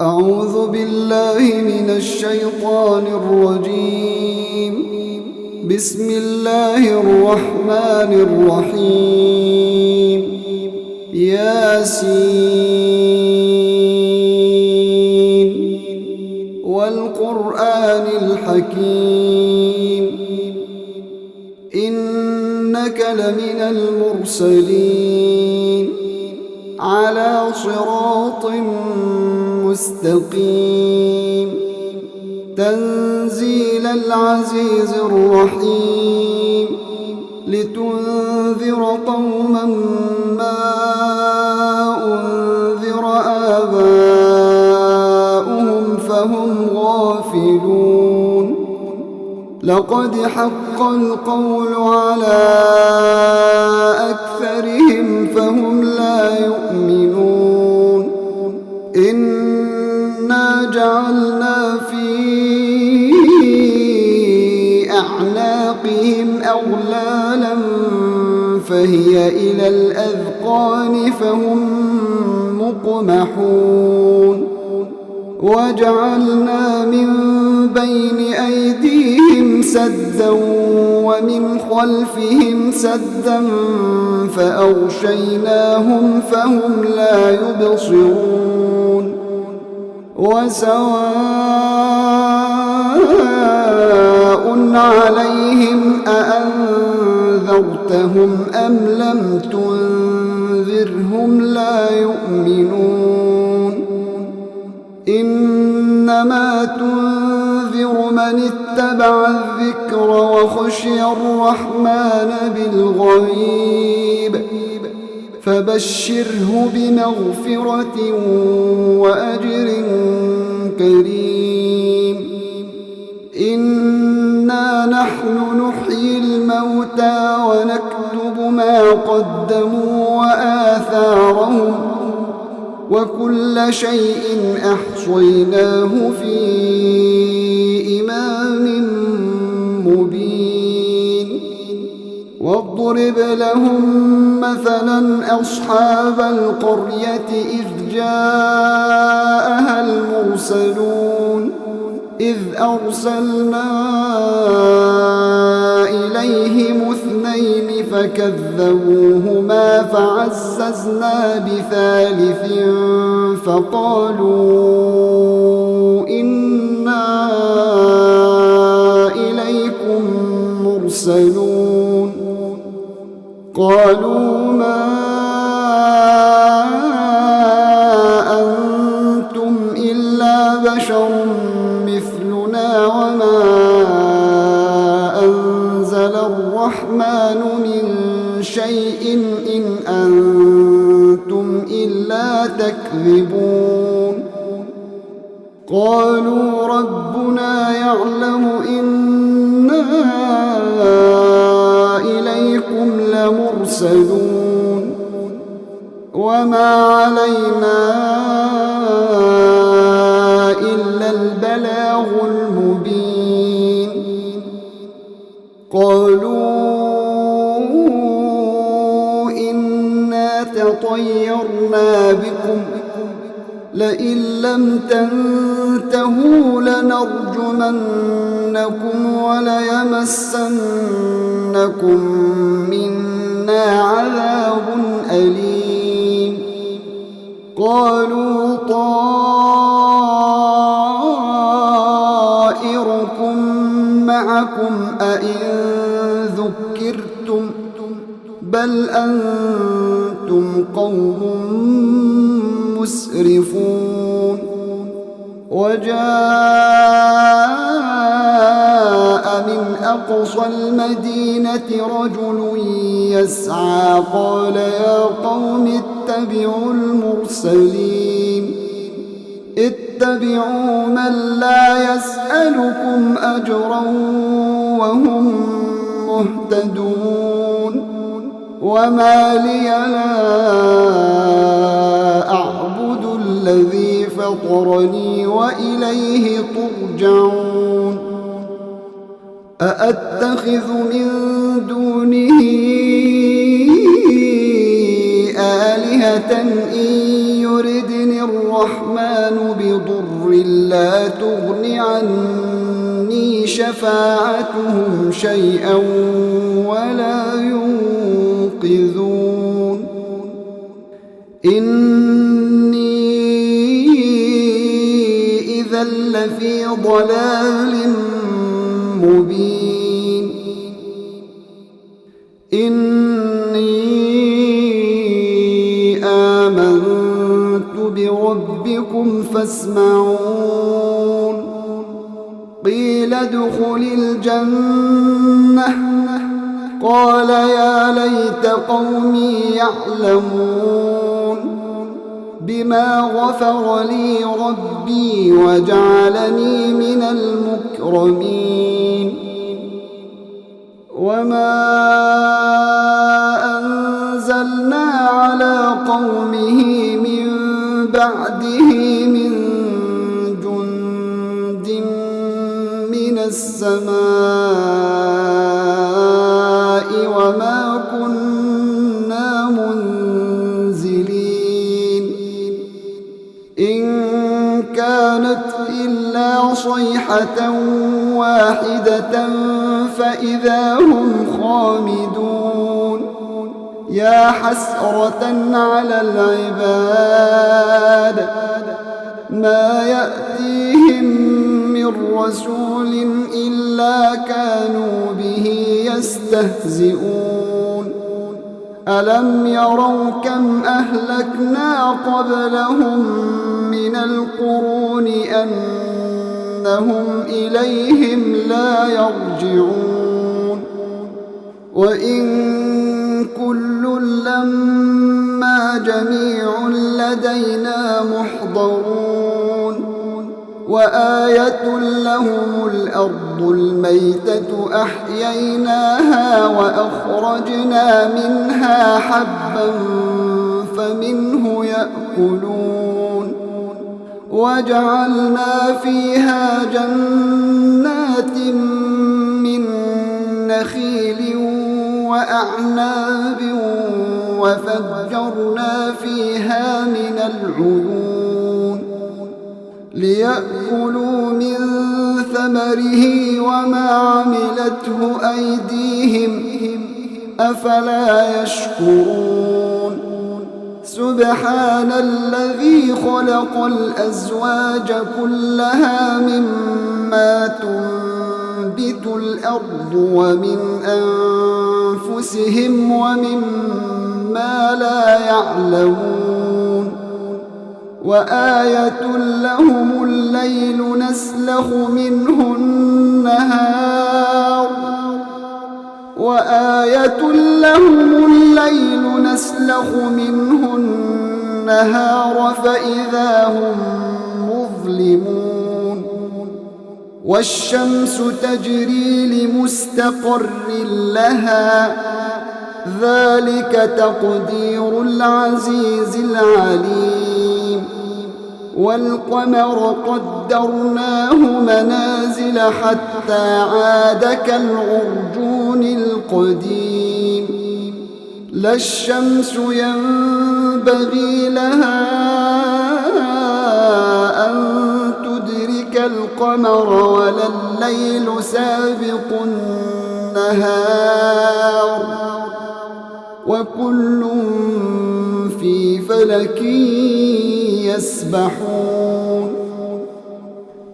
أعوذ بالله من الشيطان الرجيم. بسم الله الرحمن الرحيم. ياسين والقرآن الحكيم إنك لمن المرسلين على صراط مستقيم تنزيل العزيز الرحيم لتنذر قوما ما أنذر آباؤهم فهم غافلون لقد حق القول على أكثرهم فهم لا يؤمنون إنا جعلنا في أعناقهم أغلالا فهي إلى الأذقان فهم مقمحون وجعلنا من بين أيديهم سدا ومن خلفهم سدا فأغشيناهم فهم لا يبصرون وسواء عليهم أأنذرتهم أم لم تنذرهم لا يؤمنون إنما تنذر من اتبع الذكر وخشي الرحمن بالغيب فبشره بمغفرة وأجر كريم إنا نحن نحيي الموتى ونكتب ما قدموا وآثارهم وكل شيء أحصيناه في إمام مبين واضرب لهم مثلا أصحاب القرية إذ جاءها المرسلون إذ أرسلنا إليهم اثنين فكذبوهما فعززنا بثالث فقالوا إنا إليكم مرسلون قالوا ما أنتم إلا بشر مثلنا وما أنزل الرحمن من شيء إن أنتم إلا تكذبون قالوا ربنا يعلم إنا إليكم لمرسلون وما علينا إلا البلاغ المبين قالوا إنا تطيرنا بكم لئن لم تنتهوا لنرجمنكم وليمسنكم منا عذاب أليم قالوا طائركم معكم أئن ذكرتم بل أنتم قوم مسرفون وجاء من أقصى المدينة رجل يسعى قال يا قوم اتبعوا المرسلين اتبعوا من لا يسألكم أجرا وهم مهتدون وما لي لا أعبد الذي فطرني وإليه ترجعون أأتخذ من دونه آلهة إن يردني الرحمن الرحمن بضر لا تغن عني شفاعتهم شيئا ولا ينقذون إني إذا لفي ضلال مبين إني آمنت بربكم فاسمعون قيل ادخل الجنة قال يا ليت قومي يعلمون بما غفر لي ربي وجعلني من المكرمين وما أنزلنا على قومه من بعده من جند من السماء وما كنا منزلين إن كانت إلا صيحة واحدة فإذا هم خامدون يا حسرة على العباد ما يأتيهم من رسول إلا كانوا به يستهزئون ألم يروا كم أهلكنا قبلهم من القرون أنهم إليهم لا يرجعون وإن كل لما جميع لدينا محضرون وآية لهم الأرض الميتة أحييناها وأخرجنا منها حبا فمنه يأكلون وجعلنا فيها جنات من نخيل وأعناب وفجرنا فيها من العيون ليأكلوا من ثمره وما عملته أيديهم أفلا يشكرون سبحان الذي خلق الأزواج كلها مما تنبت الأرض ومن أنفسهم ومما لا يعلمون وآية لهم الليل نسلخ منه النهار وآية لهم الليل نسلخ منه النهار فإذا هم مظلمون والشمس تجري لمستقر لها ذلك تقدير العزيز العليم والقمر قدرناه منازل حتى عاد كالعرجون القديم لا الشمس ينبغي لها أن تدرك القمر ولا الليل سابق النهار وكل في فلك يسبحون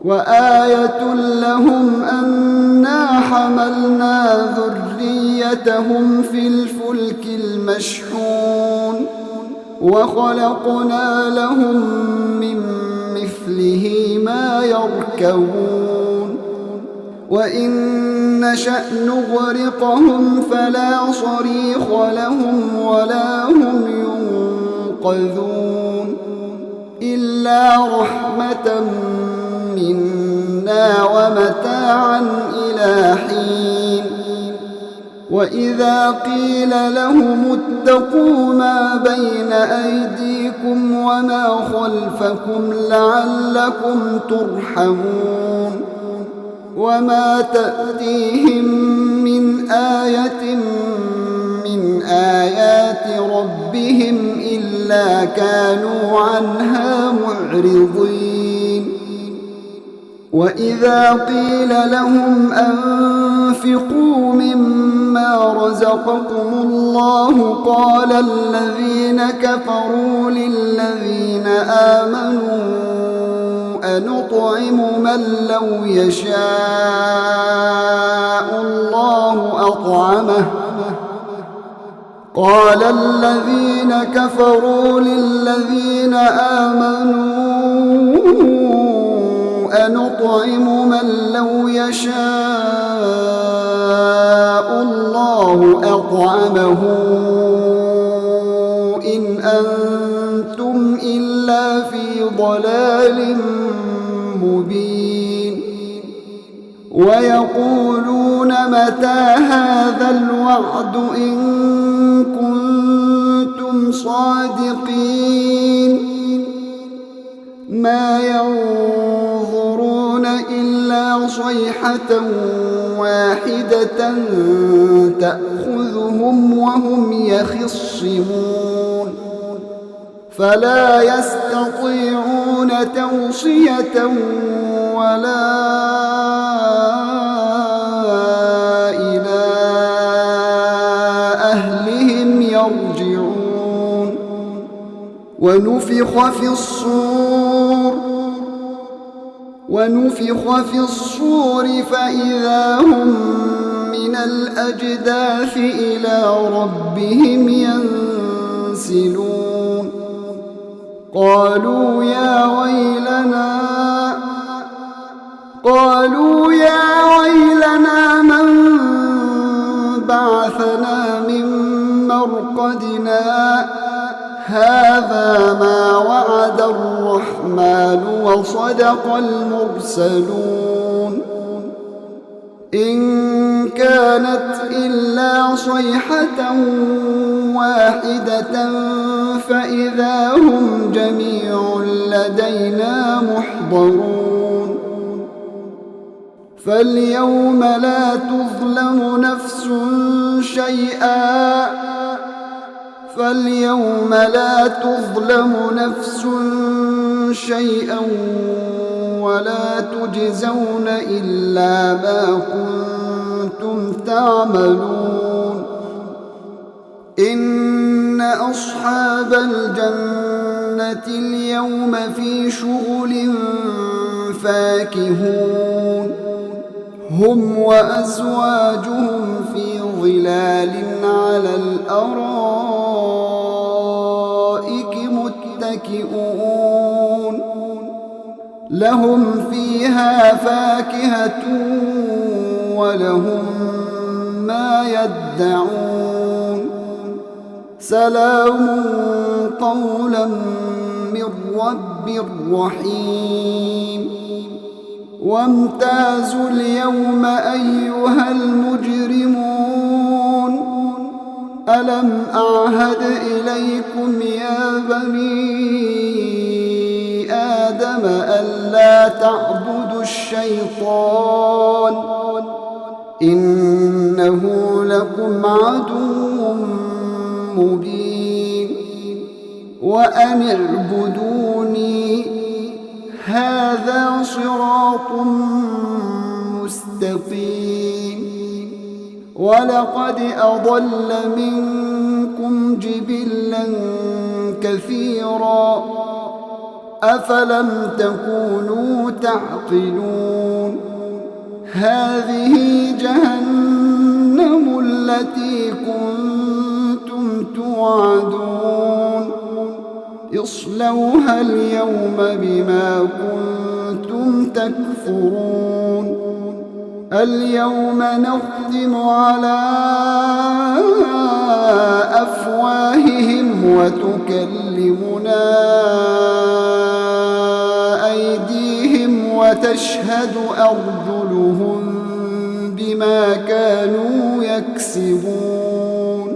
وآية لهم أنا حملنا ذريتهم في الفلك المشحون وخلقنا لهم من مثله ما يركبون وإن نشأ نغرقهم فلا صريخ لهم ولا هم ينقذون إلا رحمة منا ومتاعا إلى حين وإذا قيل لهم اتقوا ما بين أيديكم وما خلفكم لعلكم ترحمون وما تأتيهم من آية من من آيات ربهم إلا كانوا عنها معرضين وإذا قيل لهم أنفقوا مما رزقكم الله قال الذين كفروا للذين آمنوا أنطعم من لو يشاء الله أطعمه قال الذين كفروا للذين آمنوا أنطعم من لو يشاء الله أطعمه إن أنتم إلا في ضلال مبين ويقولون متى هذا الوعد إن كنتم صادقين ما ينظرون إلا صيحة واحدة تأخذهم وهم يخصمون فلا يستطيعون توصية ولا إلى أهلهم يرجعون ونفخ في الصور فإذا هم من الأجداث إلى ربهم ينسلون قالوا يا ويلنا من بعثنا من مرقدنا هذا ما وعد الرحمن وصدق المرسلون إن كانت إلا صيحة واحدة فإذا هم جميع لدينا محضرون فاليوم لا تظلم نفس شيئا ولا تجزون إلا ما كنتم تعملون إن أصحاب الجنة اليوم في شغل فاكهون هم وأزواجهم في ظلال على الأرائك متكئون لهم فيها فاكهة ولهم ما يدعون سلام قولا من رب رحيم وامتازوا اليوم أيها المجرمون ألم أعهد إليكم يا بني آدم ألا تعبدوا الشيطان إنه لكم عدو مبين وأن اعبدوني هذا صراط مستقيم ولقد أضل منكم جبلا كثيرا أفلم تكونوا تعقلون هذه جهنم التي كنتم توعدون اصلوها اليوم بما كنتم تكفرون اليوم نختم على أفواههم وتكلمنا أيديهم وتشهد أرجلهم بما كانوا يكسبون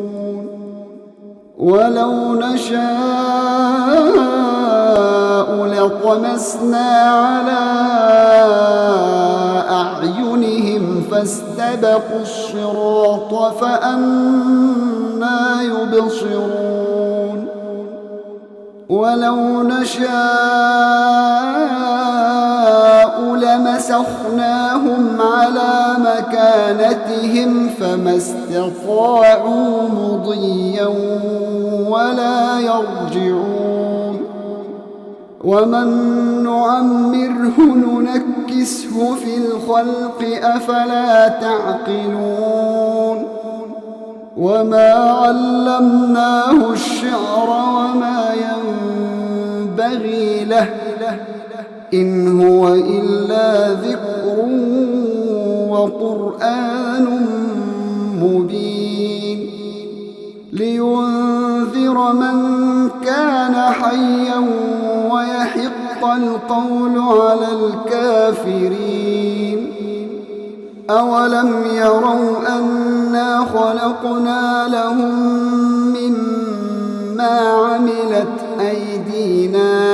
ولو نشاء لطمسنا على أعينهم فاستبقوا الصراط فأنجيناهم عما يبصرون ولو نشاء لمسخناهم على مكانتهم فما استطاعوا مضيا ولا يرجعون ومن نعمره ننكسه في الخلق أفلا تعقلون وما علمناه الشعر وما ينبغي له إن هو إلا ذكر وقرآن مبين لينذر من كان حيا ويحق القول على الكافرين أولم يروا أنا خلقنا لهم مما عملت أيدينا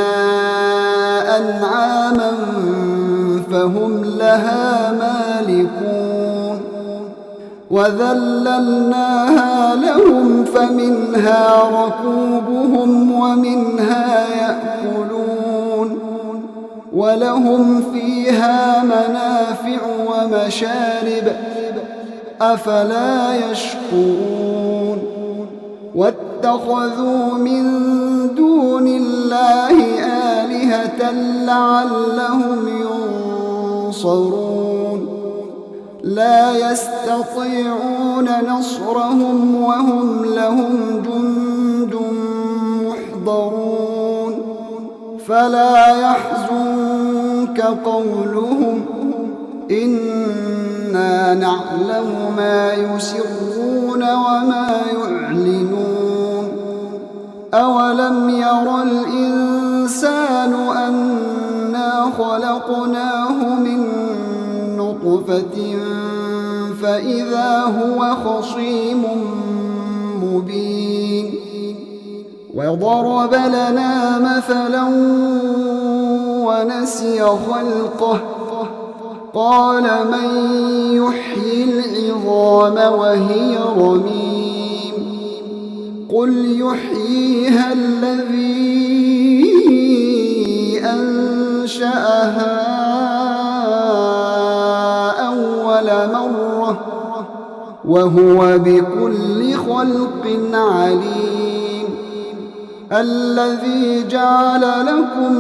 أنعاما فهم لها مالكون وذللناها لهم فمنها ركوبهم ومنها يأكلون ولهم فيها منافع ومشارب أفلا يشكرون واتخذوا من دون الله آلهة لعلهم ينصرون لا يستطيعون نصرهم وهم لهم جند محضرون فلا يحزنك قولهم إنا نعلم ما يسرون وما يعلنون أولم ير الإنسان أنا خلقناه من نطفة فإذا هو خصيم مبين وضرب لنا مثلا ونسي خلقه قال من يحيي العظام وهي رميم قل يحييها الذي أنشأها أول مرة وهو بكل خلق عليم الذي جعل لكم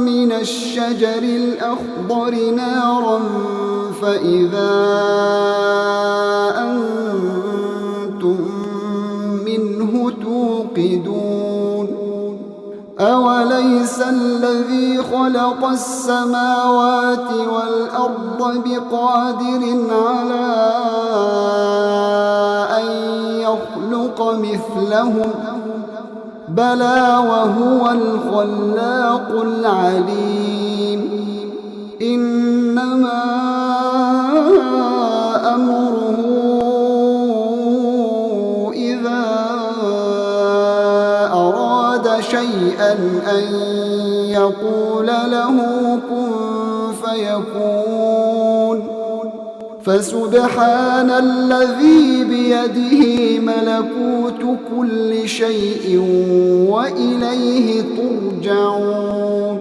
من الشجر الأخضر نارا فإذا أنتم منه توقدون أوليس الذي خلق السماوات والأرض بقادر على أن يخلق مثلهم بلى وهو الخلاق العليم إنما أمره إذا أراد شيئا أن يقول له كن فيكون فسبحان الذي بيده ملكوت كل شيء وإليه ترجعون